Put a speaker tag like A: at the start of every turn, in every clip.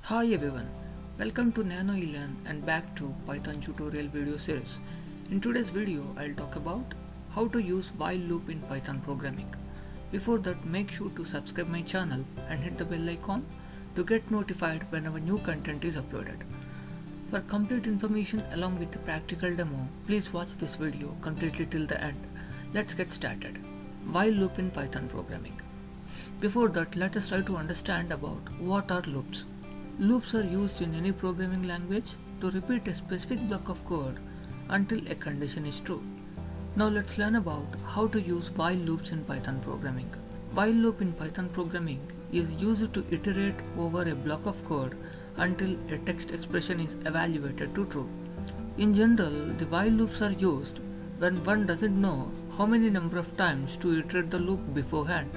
A: Hi everyone, welcome to NanoElearn and back to Python tutorial video series. In today's video, I'll talk about how to use while loop in Python programming. Before that, make sure to subscribe my channel and hit the bell icon to get notified whenever new content is uploaded. For complete information along with the practical demo, please watch this video completely till the end. Let's get started. While loop in Python programming. Before that, let us try to understand about what are loops. Loops are used in any programming language to repeat a specific block of code until a condition is true. Now let's learn about how to use while loops in Python programming. While loop in Python programming is used to iterate over a block of code until a text expression is evaluated to true. In general, the while loops are used when one doesn't know how many number of times to iterate the loop beforehand.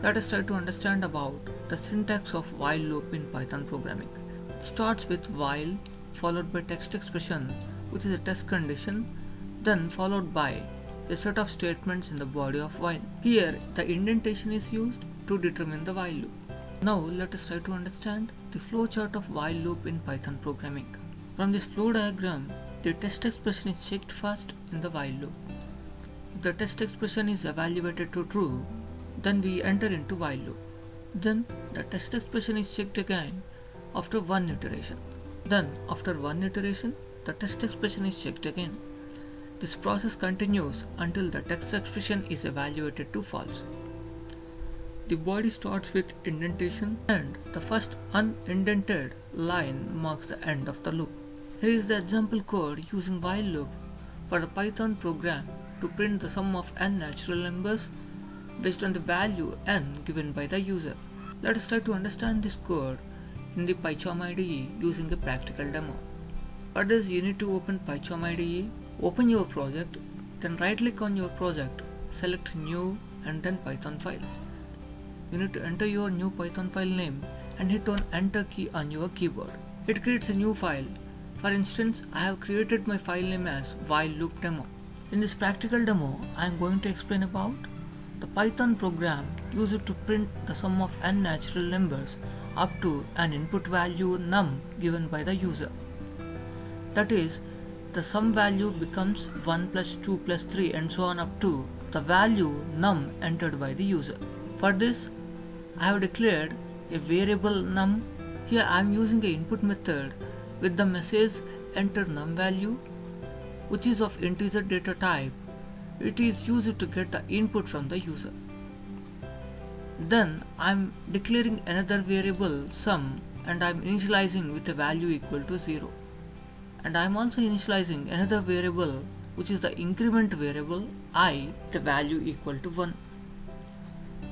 A: Let us try to understand about the syntax of while loop in Python programming. It starts with while followed by text expression, which is a test condition, then followed by a set of statements in the body of while. Here the indentation is used to determine the while loop. Now let us try to understand the flowchart of while loop in Python programming. From this flow diagram, the test expression is checked first in the while loop. If the test expression is evaluated to true, then we enter into while loop. Then the test expression is checked again after one iteration. Then after one iteration, the test expression is checked again. This process continues until the text expression is evaluated to false. The body starts with indentation and the first unindented line marks the end of the loop. Here is the example code using while loop for the Python program to print the sum of n natural numbers based on the value n given by the user. Let us try to understand this code in the PyCharm IDE using a practical demo. For this, you need to open PyCharm IDE, open your project, then right click on your project, select new and then Python file. You need to enter your new Python file name and hit on enter key on your keyboard. It creates a new file. For instance, I have created my file name as while loop demo. In this practical demo, I am going to explain about the Python program used to print the sum of n natural numbers up to an input value num given by the user. That is, the sum value becomes 1 plus 2 plus 3 and so on up to the value num entered by the user. For this, I have declared a variable num. Here I am using an input method with the message enter num value, which is of integer data type. It is used to get the input from the user. Then I am declaring another variable sum and I am initializing with a value equal to 0. And I am also initializing another variable which is the increment variable I, the value equal to 1.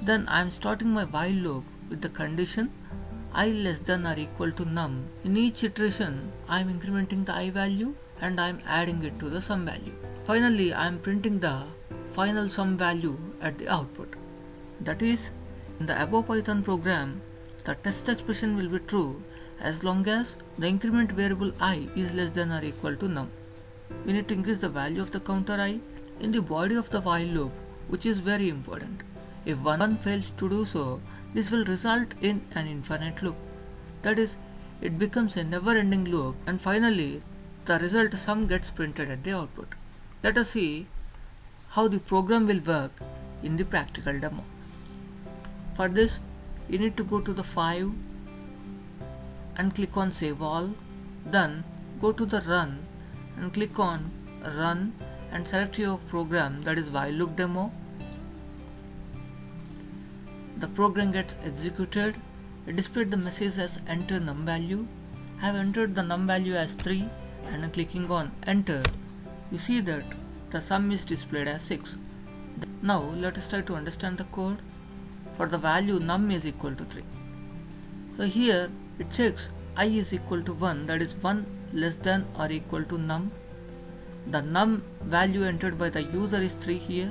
A: Then I am starting my while loop with the condition I less than or equal to num. In each iteration I am incrementing the I value and I am adding it to the sum value. Finally, I am printing the final sum value at the output. That is, in the above Python program, the test expression will be true as long as the increment variable I is less than or equal to num. We need to increase the value of the counter I in the body of the while loop, which is very important. If one fails to do so, this will result in an infinite loop. That is, it becomes a never-ending loop, and finally, the result sum gets printed at the output. Let us see how the program will work in the practical demo. For this, you need to go to the file and click on save all. Then go to the run and click on run and select your program, that is while loop demo. The program gets executed. It displayed the message as enter num value. I have entered the num value as 3 and clicking on enter. You see that the sum is displayed as 6. Now let us try to understand the code. For the value num is equal to 3. So here it checks I is equal to 1, that is 1 less than or equal to num. The num value entered by the user is 3 here.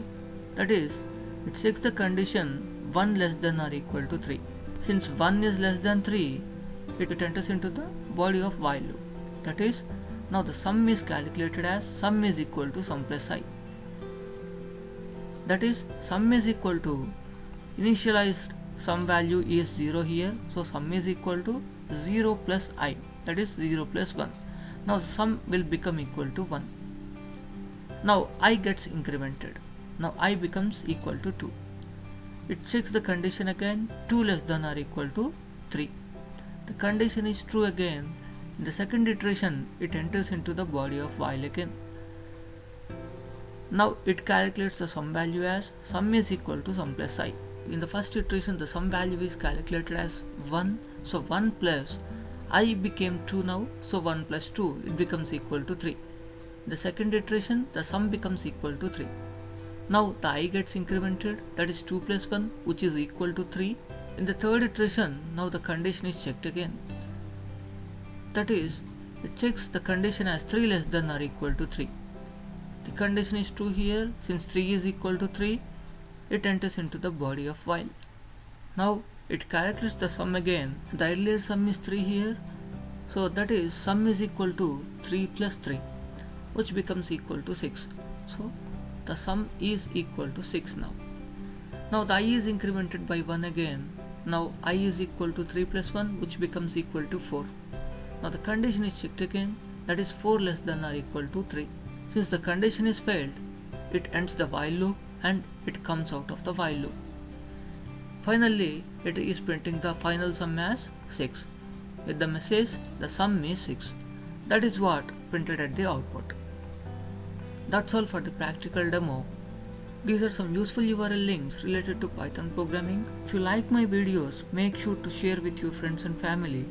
A: That is, it checks the condition 1 less than or equal to 3. Since 1 is less than 3, it enters into the body of while loop. That is, now the sum is calculated as sum is equal to sum plus I. That is, sum is equal to initialized sum value is 0 here, so sum is equal to 0 plus I, that is 0 plus 1. Now sum will become equal to 1. Now I gets incremented. Now I becomes equal to 2. It checks the condition again, 2 less than or equal to 3. The condition is true again. In the second iteration, it enters into the body of while again. Now it calculates the sum value as sum is equal to sum plus I. In the first iteration, the sum value is calculated as 1. So 1 plus I became 2 now. So 1 plus 2, it becomes equal to 3. In the second iteration, the sum becomes equal to 3. Now the I gets incremented, that is 2 plus 1, which is equal to 3. In the third iteration, now the condition is checked again. That is, it checks the condition as 3 less than or equal to 3. The condition is true here. Since 3 is equal to 3, it enters into the body of while. Now it calculates the sum again. The earlier sum is 3 here. So that is, sum is equal to 3 plus 3, which becomes equal to 6. So the sum is equal to 6 now. Now the I is incremented by 1 again. Now I is equal to 3 plus 1, which becomes equal to 4. Now the condition is checked again, that is 4 less than or equal to 3. Since the condition is failed, it ends the while loop and it comes out of the while loop. Finally, it is printing the final sum as 6 with the message the sum is 6. That is what printed at the output. That's all for the practical demo. These are some useful URL links related to Python programming. If you like my videos, make sure to share with your friends and family.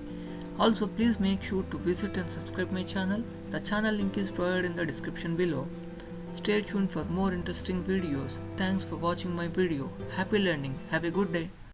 A: Also, please make sure to visit and subscribe my channel. The channel link is provided in the description below. Stay tuned for more interesting videos. Thanks for watching my video. Happy learning. Have a good day.